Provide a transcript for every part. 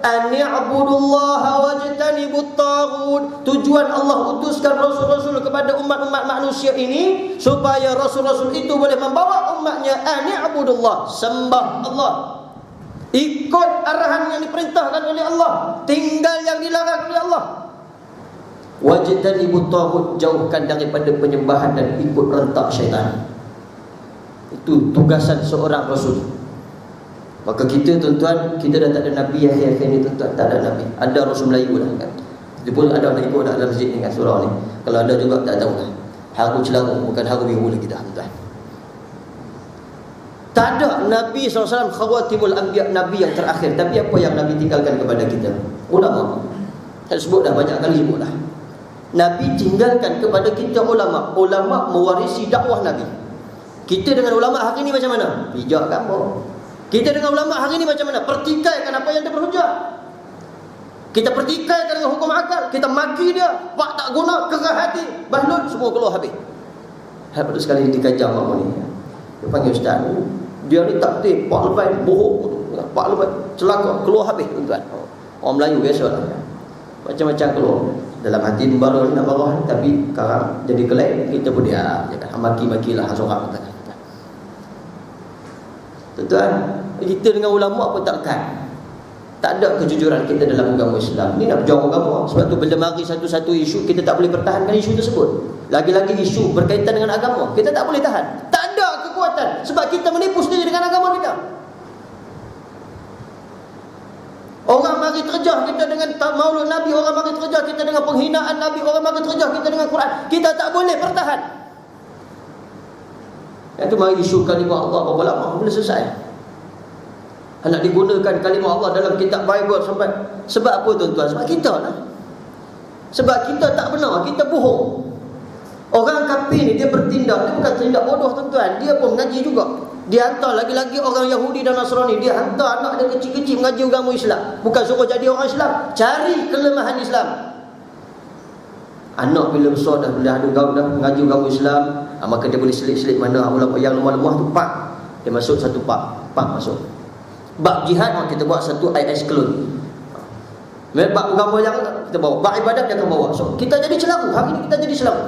ani'budullaha wajtanibut taghut. Tujuan Allah utuskan rasul-rasul kepada umat-umat manusia ini supaya rasul-rasul itu boleh membawa umatnya ani'budullah, sembah Allah, ikut arahan yang diperintahkan oleh Allah, tinggal yang dilarang oleh Allah. Wajtanibut taghut, jauhkan daripada penyembahan dan ikut rentak syaitan. Itu tugasan seorang rasul. Maka kita tuan-tuan, kita dah tak ada Nabi akhir-akhir ni tuan-tuan. Tak ada Nabi. Ada Rasul Melayu lah kan. Itu pun ada nak ikut dalam masjid ni kan, surau ni. Kalau ada juga tak tahu lah. Haru Celaru, bukan haru biru lagi dah tuan-tuan. Tak ada Nabi SAW khawatimul anbiya, Nabi yang terakhir. Tapi apa yang Nabi tinggalkan kepada kita? Ulama. Saya sebut dah banyak kali sebut dah. Nabi tinggalkan kepada kita ulama. Ulama mewarisi dakwah Nabi. Kita dengan ulama hari ni macam mana? Pijak kamu. Kita dengan ulama hari ni macam mana? Pertikaikan apa yang dia berhujah. Kita pertikaikan dengan hukum akal. Kita maki dia, pak tak guna, kerah hati, bahlul, semua keluar habis. Habis sekali dikajar orang ni. Dia panggil ustaz. Dia ni tak tip, pak lepas bohong. Pak lepas celaka, keluar habis tuan-tuan. Orang Melayu biasalah. Macam-macam keluar. Dalam hati baru nak marah, tapi sekarang jadi kelai, kita pun diam. Maki-makilah seorang kata. Tuan-tuan, kita dengan ulama pun tak lekat. Tak ada kejujuran kita dalam agama Islam. Ini nak berjuang agama. Sebab tu bila mari satu-satu isu, kita tak boleh pertahankan isu tersebut. Lagi-lagi isu berkaitan dengan agama, kita tak boleh tahan. Tak ada kekuatan. Sebab kita menipu sendiri dengan agama kita. Orang mari terjah kita dengan maulud Nabi, orang mari terjah kita dengan penghinaan Nabi, orang mari terjah kita dengan Quran. Kita tak boleh bertahan. Yang tu mari isu kalimah Allah berapa lama boleh selesai. Nak digunakan kalimah Allah dalam kitab Bible sampai. Sebab apa tuan-tuan? Sebab kita lah. Sebab kita tak benar, kita bohong. Orang kafir ni dia bertindak, dia bukan tindak bodoh tuan-tuan. Dia pun mengaji juga. Dia hantar lagi-lagi orang Yahudi dan Nasrani, dia hantar anak dia kecil-kecil mengaji agama Islam. Bukan suruh jadi orang Islam, cari kelemahan Islam. Anak bila besar dah, bila ada gaul dah mengaji agama Islam, maka dia boleh selit-selit mana ulama yang lemah-lemah tu pak. Dia masuk satu pak masuk. Bab jihad kita buat satu IS clone. Bab agama yang kita bawa, bab ibadat dia akan bawa. So kita jadi celaru. Hari ni kita jadi celaru.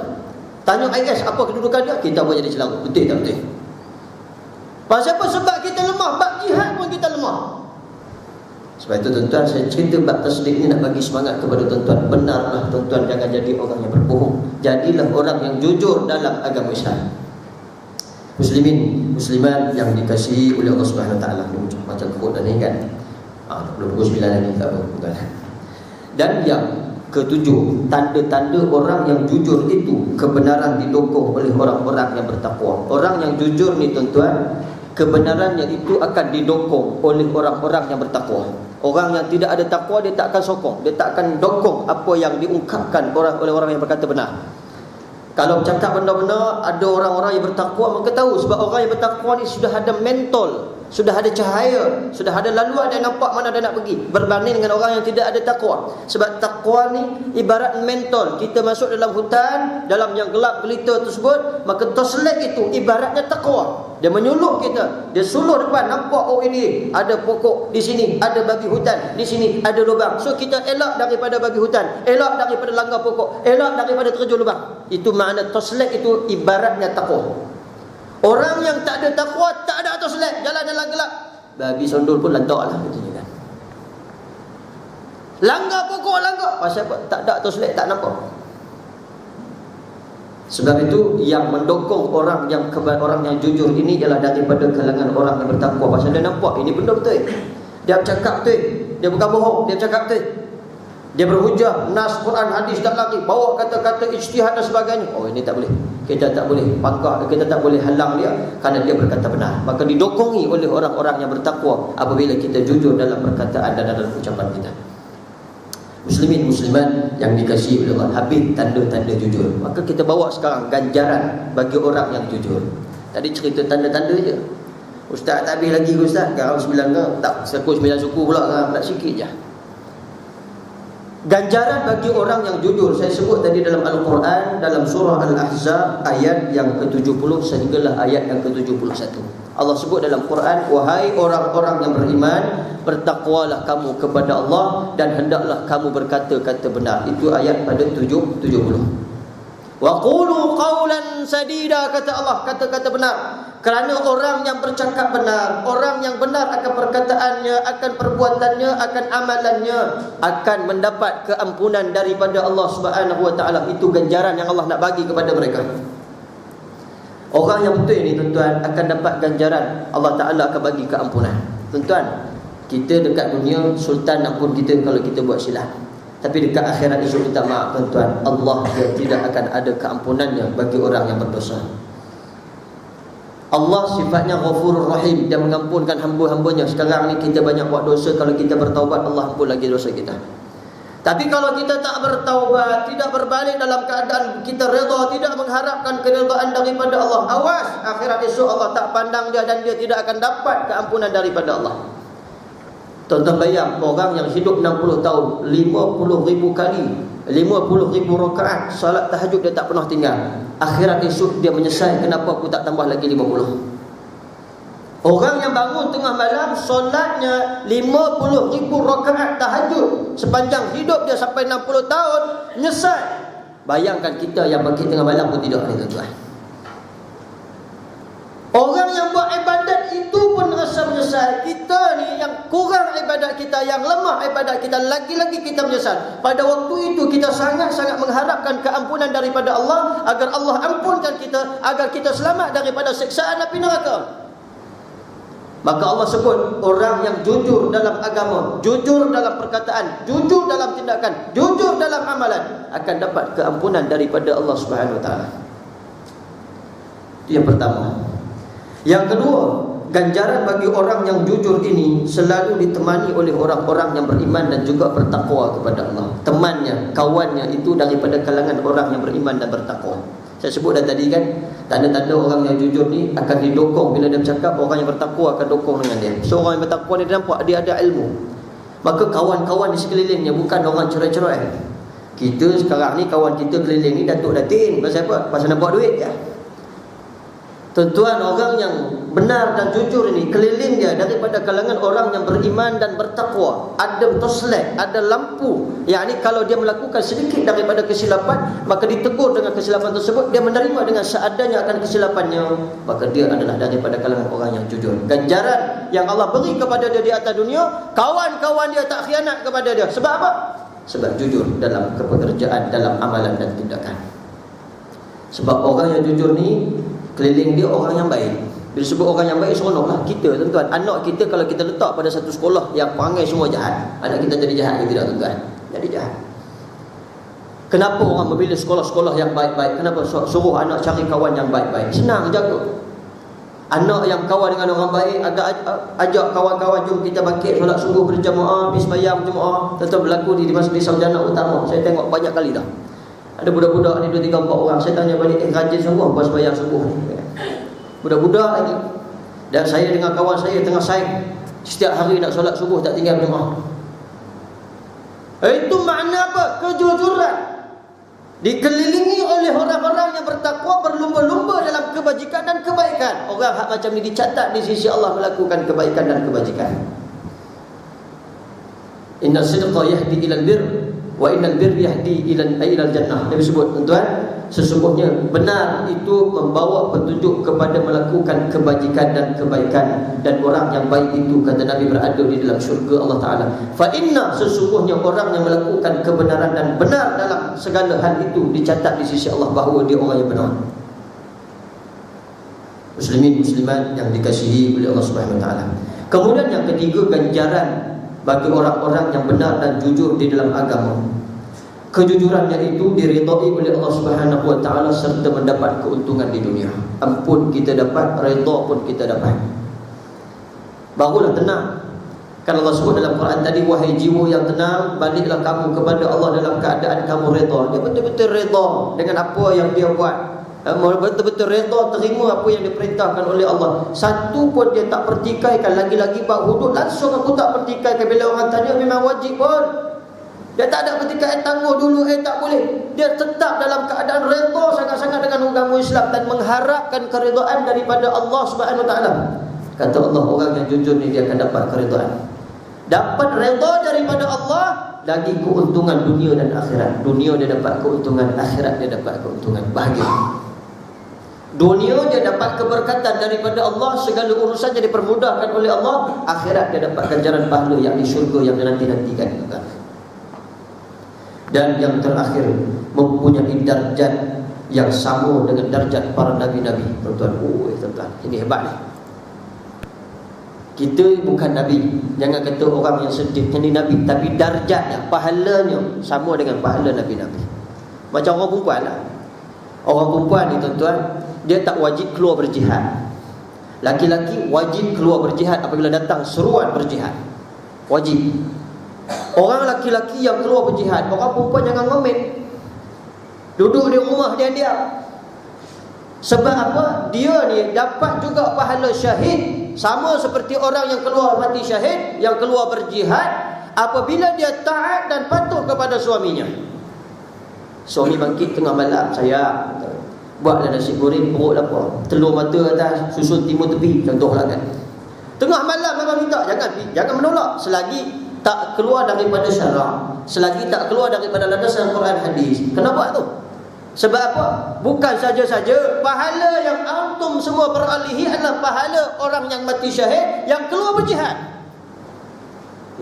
Tanya IS apa kedudukan dia, kita pun jadi celaru. Betul tak betul? Pasal apa? Sebab kita lemah. Bab jihad pun kita lemah. Sebab itu tuan-tuan, saya cerita bab tasdik ni nak bagi semangat kepada tuan-tuan. Benarlah tuan-tuan, jangan jadi orang yang berbohong. Jadilah orang yang jujur dalam agama Islam. Muslimin, muslimat yang dikasihi oleh Allah Subhanahu Wa Taala. Macam kebut ni kan. Belum pukul 9 lagi, tak apa tuan. Dan yang ketujuh, tanda-tanda orang yang jujur itu kebenaran didokong oleh orang-orang yang bertakwa. Orang yang jujur ni tuan-tuan, kebenarannya itu akan didokong oleh orang-orang yang bertakwa. Orang yang tidak ada takwa, dia tak akan sokong, dia tak akan dokong apa yang diungkapkan oleh orang yang berkata benar. Kalau bercakap benda-benda, ada orang-orang yang bertakwa, maka tahu. Sebab orang yang bertakwa ni sudah ada mentol, sudah ada cahaya, sudah ada laluan yang nampak mana dia nak pergi, berbanding dengan orang yang tidak ada takwa. Sebab takwa ni ibarat mentol. Kita masuk dalam hutan, dalam yang gelap gelita tersebut, maka toslet itu ibaratnya takwa. Dia menyuluh kita, dia suluh depan, nampak oh ini ada pokok di sini, ada babi hutan di sini, ada lubang. So kita elak daripada babi hutan, elak daripada langgar pokok, elak daripada terjun lubang. Itu makna toslet itu ibaratnya takwa. Orang yang tak ada takwa, tak ada toslet, jalan-jalan gelap, babi sondol pun lantak lah katanya kan. Langgar pokok, langgar. Pasal apa? Tak ada toslet, tak nampak. Sebab itu yang mendokong orang yang jujur ini ialah daripada kalangan orang yang bertakwa. Pasal dia nampak ini benda betul. Dia bercakap betul. Dia bukan bohong, dia bercakap betul. Dia berhujah, nas, Quran, hadis tak lagi, bawa kata-kata ijtihad dan sebagainya. Oh ini tak boleh. Kita tak boleh pangkah, kita tak boleh halang dia kerana dia berkata benar. Maka didokongi oleh orang-orang yang bertakwa apabila kita jujur dalam perkataan dan dalam ucapan kita. Muslimin muslimat yang dikasihi oleh Allah, habis tanda-tanda jujur. Maka kita bawa sekarang ganjaran bagi orang yang jujur. Tadi cerita tanda-tanda je. Ustaz tak habis lagi ke ustaz? Sekarang 9 ke? Tak, 9 suku pula kan, tak sikit je. Ganjaran bagi orang yang jujur, saya sebut tadi dalam Al-Quran, dalam surah Al-Ahzab ayat yang ke-70 sehinggalah ayat yang ke-71. Allah sebut dalam Quran, wahai orang-orang yang beriman, bertakwalah kamu kepada Allah dan hendaklah kamu berkata-kata benar. Itu ayat pada 70. Wa qulu qawlan sadida, kata Allah, kata-kata benar. Kerana orang yang bercakap benar, orang yang benar akan perkataannya, akan perbuatannya, akan amalannya, akan mendapat keampunan daripada Allah Subhanahu wa taala. Itu ganjaran yang Allah nak bagi kepada mereka. Orang yang betul ini, tuan-tuan, akan dapat ganjaran. Allah Taala akan bagi keampunan. Tuan-tuan, kita dekat dunia sultan ampun kita kalau kita buat silap. Tapi dekat akhirat esok minta maaf, tuan-tuan, Allah dia tidak akan ada keampunannya bagi orang yang berdosa. Allah sifatnya Ghafurur Rahim, dia mengampunkan hamba-hambanya. Sekarang ni kita banyak buat dosa, kalau kita bertaubat Allah ampun lagi dosa kita. Tapi kalau kita tak bertaubat, tidak berbalik dalam keadaan kita redha, tidak mengharapkan keredaan daripada Allah, awas, akhirat esok Allah tak pandang dia dan dia tidak akan dapat keampunan daripada Allah. Tuan-tuan bayang, orang yang hidup 60 tahun, 50,000 kali, 50,000 rakaat salat tahajud dia tak pernah tinggal. Akhirat esok dia menyesal, kenapa aku tak tambah lagi 50. Orang yang bangun tengah malam, solatnya 50,000 rakaat tahajud sepanjang hidup dia sampai 60 tahun, menyesal. Bayangkan kita yang bangkit tengah malam pun tidak ni, tuan-tuan. Orang yang buat ibadat itu pun rasa menyesal. Kita ni yang kurang ibadat kita, yang lemah ibadat kita, lagi-lagi kita menyesal. Pada waktu itu kita sangat-sangat mengharapkan keampunan daripada Allah, agar Allah ampunkan kita, agar kita selamat daripada siksaan api neraka. Maka Allah sebut orang yang jujur dalam agama, jujur dalam perkataan, jujur dalam tindakan, jujur dalam amalan, akan dapat keampunan daripada Allah Subhanahu wa taala. Itu yang pertama. Yang kedua, ganjaran bagi orang yang jujur ini selalu ditemani oleh orang-orang yang beriman dan juga bertakwa kepada Allah. Temannya, kawannya itu daripada kalangan orang yang beriman dan bertakwa. Saya sebut dah tadi kan, tanda-tanda orang yang jujur ni akan didokong bila dia bercakap, orang yang bertakwa akan dokong dengan dia. So orang yang bertakwa ni dia nampak dia ada ilmu, maka kawan-kawan di sekelilingnya bukan orang cerai-cerai. Kita sekarang ni kawan kita keliling ni datuk datin, pasal apa? Pasal nak buat duit ya. Tuan-tuan, orang yang benar dan jujur ini keliling dia daripada kalangan orang yang beriman dan bertakwa. Ada toslek, ada lampu. Yang ni kalau dia melakukan sedikit daripada kesilapan, maka ditegur dengan kesilapan tersebut, dia menerima dengan seadanya akan kesilapannya, maka dia adalah daripada kalangan orang yang jujur. Ganjaran yang Allah beri kepada dia di atas dunia, kawan-kawan dia tak khianat kepada dia. Sebab apa? Sebab jujur dalam pekerjaan, dalam amalan dan tindakan. Sebab orang yang jujur ni keliling dia orang yang baik. Bila sebut orang yang baik, seronoklah kita, tuan-tuan. Anak kita kalau kita letak pada satu sekolah yang perangai semua jahat, anak kita jadi jahat ke tidak, tuan-tuan? Jadi jahat. Kenapa orang memilih sekolah-sekolah yang baik-baik? Kenapa suruh anak cari kawan yang baik-baik? Senang jaga. Anak yang kawan dengan orang baik, ajak kawan-kawan, jom kita bangkit solat subuh berjamaah, pergi sembahyang berjamaah. Tuan-tuan, berlaku di Masjid Sarjana Utama. Saya tengok banyak kali dah. Ada budak-budak ni 2, 3, 4 orang. Saya tanya balik, rajin semua buat sembahyang subuh. Budak-budak lagi. Dan saya dengan kawan saya tengah saing, setiap hari nak solat subuh tak tinggal berjemaah. Itu makna apa? Kejujuran. Dikelilingi oleh orang-orang yang bertakwa, berlumba-lumba dalam kebajikan dan kebaikan. Orang hak macam ni dicatat di sisi Allah melakukan kebaikan dan kebajikan. Inna sidqa yahdi ilal bir, wa innal bir yahdi ilal jannah. Nabi sebut, tuan-tuan, sesungguhnya benar itu membawa petunjuk kepada melakukan kebajikan dan kebaikan, dan orang yang baik itu, kata Nabi, berada di dalam syurga Allah Ta'ala. Fa inna, sesungguhnya orang yang melakukan kebenaran dan benar dalam segala hal itu dicatat di sisi Allah bahawa dia orang yang benar. Muslimin muslimat yang dikasihi oleh Allah Subhanahu Wa Ta'ala. Kemudian yang ketiga, ganjaran bagi orang-orang yang benar dan jujur di dalam agama. Kejujurannya itu diridai oleh Allah Subhanahu wa taala serta mendapat keuntungan di dunia. Ampun kita dapat, redha pun kita dapat. Barulah tenang. Kan Allah sebut dalam Quran tadi, wahai jiwa yang tenang, baliklah kamu kepada Allah dalam keadaan kamu redha. Dia betul-betul redha dengan apa yang dia buat. Betul-betul redha terima apa yang diperintahkan oleh Allah. Satu pun dia tak pertikaikan. Lagi-lagi bab hudud langsung aku tak pertikaikan. Bila orang tanya memang wajib pun, Dia tak ada ketika tangguh dulu, tak boleh. Dia tetap dalam keadaan redha sangat-sangat dengan agama Islam dan mengharapkan keridhaan daripada Allah Subhanahu Wa Taala. Kata Allah, orang yang jujur ni dia akan dapat keridhaan. Dapat redha daripada Allah, lagi keuntungan dunia dan akhirat. Dunia dia dapat keuntungan, akhirat dia dapat keuntungan, bahagia. Dunia dia dapat keberkatan daripada Allah, segala urusannya dipermudahkan oleh Allah. Akhirat dia dapat ganjaran pahala yang di syurga yang dinanti-nantikan. Dan yang terakhir, mempunyai darjat yang sama dengan darjat para nabi-nabi. Tuan-tuan, tuan-tuan, ini hebat ni. Kita bukan nabi. Jangan kata orang yang sedih ini nabi, tapi darjatnya, pahalanya sama dengan pahala nabi-nabi. Macam orang perempuan lah. Orang perempuan ni tuan-tuan, dia tak wajib keluar berjihad. Laki-laki wajib keluar berjihad apabila datang seruan berjihad. Wajib. Orang laki-laki yang keluar berjihad, orang perempuan jangan ngomel. Duduk di rumah dia diam. Sebab apa? Dia ni dapat juga pahala syahid, sama seperti orang yang keluar mati syahid, yang keluar berjihad, apabila dia taat dan patuh kepada suaminya. Suami bangkit tengah malam, saya buatlah nasi goreng, perut lapar, telur mata atas, susun timun tepi, contohlah kan. Tengah malam memang minta, jangan menolak selagi tak keluar daripada syarak, selagi tak keluar daripada landasan Quran hadis. Kenapa tu? Sebab apa? Bukan saja-saja pahala yang antum semua beralihi adalah pahala orang yang mati syahid, yang keluar berjihad.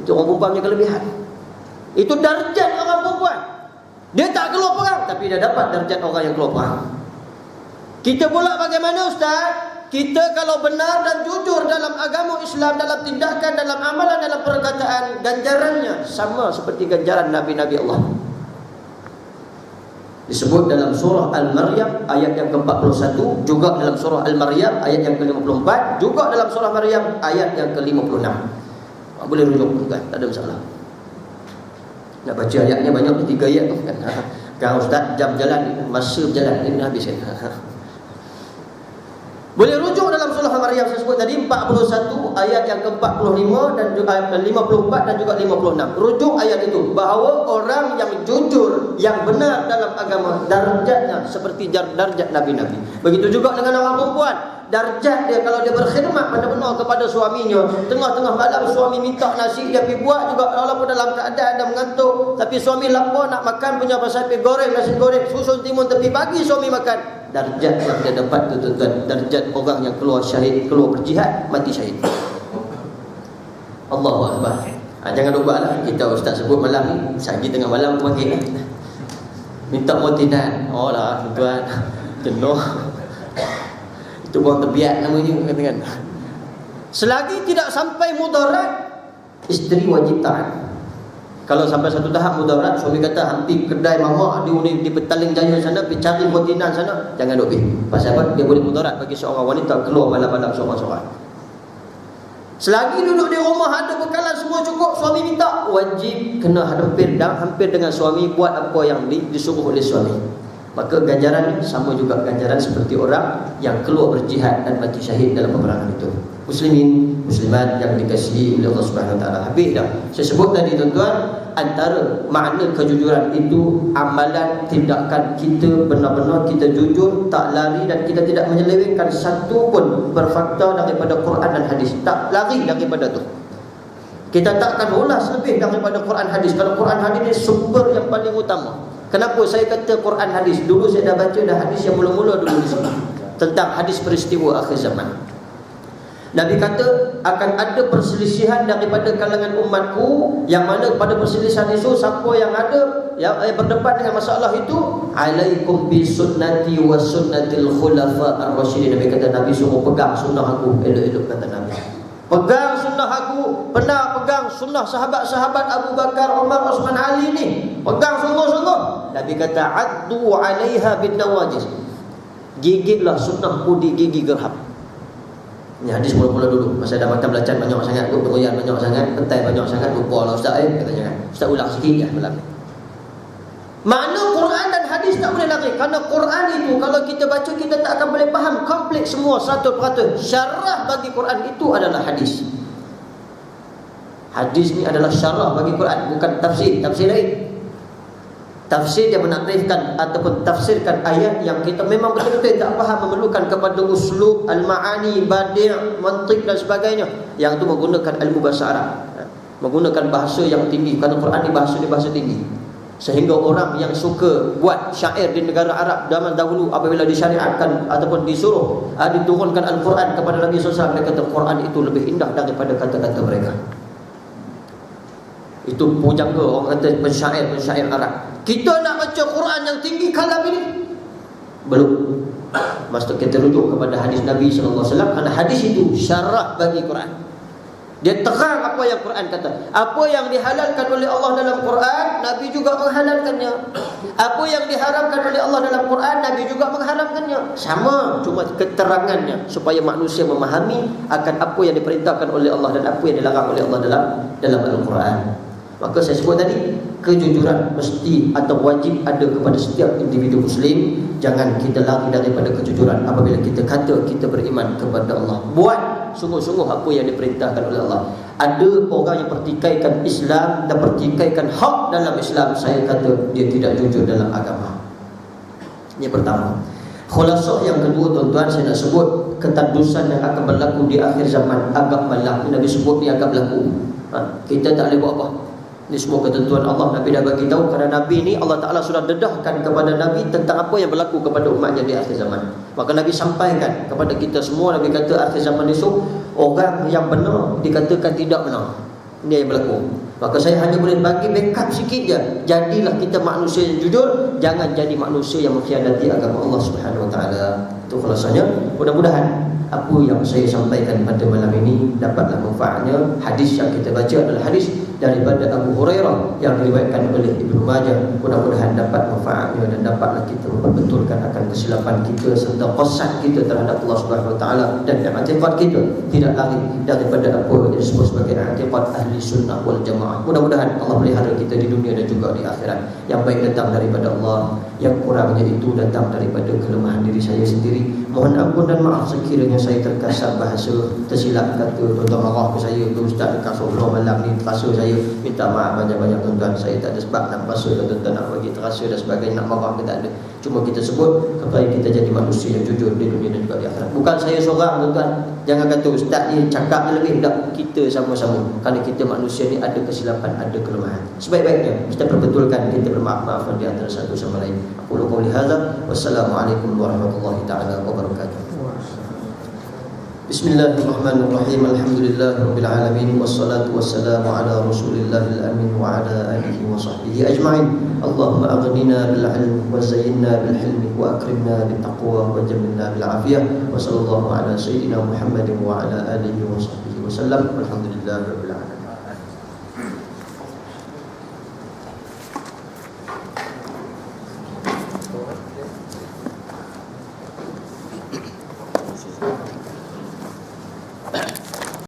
Itu orang perempuan punya kelebihan. Itu darjat orang perempuan. Dia tak keluar perang, tapi dia dapat darjat orang yang keluar perang. Kita pula bagaimana Ustaz? Kita kalau benar dan jujur dalam agama Islam, dalam tindakan, dalam amalan, dalam perkataan, ganjarannya sama seperti ganjaran Nabi-Nabi Allah. Disebut dalam surah Al-Maryam ayat yang ke-41, juga dalam surah Al-Maryam ayat yang ke-54, juga dalam surah Maryam ayat yang ke-56. Boleh rujuk kan? Tak ada masalah. Nak baca ayatnya banyak, 3 ayat tu kan. Kan Ustaz, jam jalan, masa berjalan, ini habis kan. Boleh rujuk dalam surah Al-Maryam saya sebut tadi 41 ayat yang ke-45 dan juga 54 dan juga 56. Rujuk ayat itu bahawa orang yang jujur, yang benar dalam agama, darjatnya seperti darjat nabi-nabi. Begitu juga dengan orang perempuan. Darjat dia kalau dia berkhidmat benar-benar kepada suaminya, tengah-tengah malam suami minta nasi, dia pergi buat juga walaupun dalam keadaan dah mengantuk, tapi suami lapar nak makan punya pasal pergi goreng nasi goreng, susun timun tepi, bagi suami makan. Darjat yang dia dapat tu tuan-tuan, darjat orang yang keluar syahid, keluar berjihad, mati syahid. Allahu Akbar. Jangan lupa lah, kita Ustaz sebut malam ni, sagi tengah malam panggil lah. Minta motinan. Oh lah tuan-tuan, jenuh. Itu buang tebiat namanya kan. Selagi tidak sampai mudarat, isteri wajib taat. Kalau sampai satu tahap mudarat, suami kata hampir kedai mamak di Petaling Jaya sana, pergi cari botinan sana, jangan duk pergi. Pasal apa? Dia boleh mudarat bagi seorang wanita keluar malam-malam seorang-seorang. Selagi duduk di rumah ada bekalan semua cukup, suami minta, wajib kena hampir dengan suami, buat apa yang disuruh oleh suami. Maka ganjaran sama juga ganjaran seperti orang yang keluar berjihad dan mati syahid dalam peperangan itu. Muslimin, muslimat yang dikasihi oleh Allah Subhanahu Wa Taala. Habis dah. Saya sebut tadi tuan-tuan, antara makna kejujuran itu amalan tindakan kita benar-benar kita jujur, tak lari dan kita tidak menyelewengkan satu pun berfakta daripada Quran dan hadis. Tak lari daripada tu. Kita tak akan ulas lebih daripada Quran hadis. Kalau Quran hadis ni sumber yang paling utama. Kenapa saya kata Quran hadis? Dulu saya dah baca dah hadis yang mula-mula dulu di sini tentang hadis peristiwa akhir zaman. Nabi kata akan ada perselisihan daripada kalangan umatku, yang mana pada perselisihan itu siapa yang ada yang berdebat dengan masalah itu, alaikum bi sunnati wa sunnatil khulafa ar-rasyidin. Nabi kata, Nabi suruh pegang sunnah aku, elok-elok kata Nabi. Pegang sunnah aku, benar pegang sunnah sahabat-sahabat Abu Bakar, Umar, Osman, Ali ni. Pegang sungguh-sungguh. Nabi kata addu 'alaiha bin nawajis. Gigitlah sunnahku di gigi gerham. Ini hadis mula-mula dulu. Masa dah makan belacan banyak sangat, doyan banyak sangat, petai banyak sangat, lupa lah Ustaz katanya kan. Ustaz ulang sikit ya malam ni. Makna Quran dan hadis tak boleh lari. Kerana Quran itu kalau kita baca kita tak akan boleh faham komplit semua 100%. Syarah bagi Quran itu adalah hadis. Hadis ni adalah syarah bagi Quran, bukan tafsir. Tafsir lain. Tafsir dia menakrifkan ataupun tafsirkan ayat yang kita memang betul-betul tak faham, memerlukan kepada uslub, al-ma'ani, badi', mantiq dan sebagainya. Yang itu menggunakan ilmu bahasa Arab, menggunakan bahasa yang tinggi. Kerana Quran ni bahasa tinggi, sehingga orang yang suka buat syair di negara Arab zaman dahulu, apabila disyariatkan ataupun disuruh diturunkan Al-Quran kepada Nabi SAW, mereka kata Quran itu lebih indah daripada kata-kata mereka. Itu pujangga orang kata pensyair Arab. Kita nak baca Quran yang tinggi kalam ini? Belum. Maksud kita rujuk kepada hadis Nabi SAW, kerana hadis itu syarah bagi Quran. Dia terang apa yang Quran kata. Apa yang dihalalkan oleh Allah dalam Quran, Nabi juga menghalalkannya. Apa yang diharamkan oleh Allah dalam Quran, Nabi juga mengharamkannya. Sama, cuma keterangannya supaya manusia memahami akan apa yang diperintahkan oleh Allah dan apa yang dilarang oleh Allah dalam Al-Quran. Maka saya sebut tadi, kejujuran mesti atau wajib ada kepada setiap individu Muslim. Jangan kita lari daripada kejujuran apabila kita kata kita beriman kepada Allah. Buat sungguh-sungguh apa yang diperintahkan oleh Allah. Ada orang yang pertikaikan Islam dan pertikaikan hak dalam Islam, saya kata dia tidak jujur dalam agama. Ini pertama. Khulasah yang kedua, tuan-tuan, saya nak sebut ketandusan yang akan berlaku di akhir zaman agak berlaku. Nabi sebut ni agak berlaku. Kita tak boleh buat apa. Ini semua ketentuan Allah. Nabi dah bagi tahu, kerana Nabi ni Allah Ta'ala sudah dedahkan kepada Nabi tentang apa yang berlaku kepada umatnya di akhir zaman. Maka Nabi sampaikan kepada kita semua. Nabi kata akhir zaman esok, orang yang benar dikatakan tidak benar. Ini yang berlaku. Maka saya hanya boleh bagi backup sikit je. Jadilah kita manusia yang jujur, jangan jadi manusia yang mengkhianati agama Allah Subhanahu Wa Ta'ala. Itu khulasanya. Mudah-mudahan apa yang saya sampaikan pada malam ini dapatlah manfaatnya. Hadis yang kita baca adalah hadis daripada Abu Hurairah yang diriwayatkan oleh Ibnu Majah. Mudah-mudahan dapat manfaatnya dan dapatlah kita memperbetulkan akan kesilapan kita serta qasad kita terhadap Allah Subhanahu Wa Ta'ala, dan i'tiqad kita tidak lari daripada apa yang disebut sebagai i'tiqad ahli sunnah wal jamaah. Mudah-mudahan Allah pelihara kita di dunia dan juga di akhirat. Yang baik datang daripada Allah, yang kurangnya itu datang daripada kelemahan diri saya sendiri. Mohon ampun dan maaf sekiranya saya terkasar bahasa, tersilap kata, tuan-tuan marah ke saya ke ustaz dekat sobrang malam ni, terasa saya minta maaf banyak-banyak tuan-tuan. Saya tak ada sebab nak terasa dan tuan-tuan nak bagi terasa dan sebagainya, nak marah ke tak ada. Cuma kita sebut supaya kita jadi manusia yang jujur di dunia dan juga di akhirat. Bukan saya seorang tuan-tuan. Jangan kata ustaz ni cakap lebih, tak. Kita sama-sama, kerana kita manusia ni ada kesilapan, ada kelemahan. Sebaik-baiknya kita perbetulkan, kita bermaaf-maafan di antara satu sama lain. Aku qouli hadza, wassalamualaikum warahmatullahi taala wabarakatuh. Bismillahirrahmanirrahim. Alhamdulillahirabbil alamin, wassalatu wassalamu ala rasulillahil amin wa ala alihi wa sahbihi ajma'in. Allahumma aghnina bil ilm wa zayyinna bil hilmi wa akrimna bit taqwa wa jammilna bil afiyah. Wa sallallahu ala sayyidina Muhammadin wa ala alihi wa sahbihi wasallam. Alhamdulillahirabbil alamin.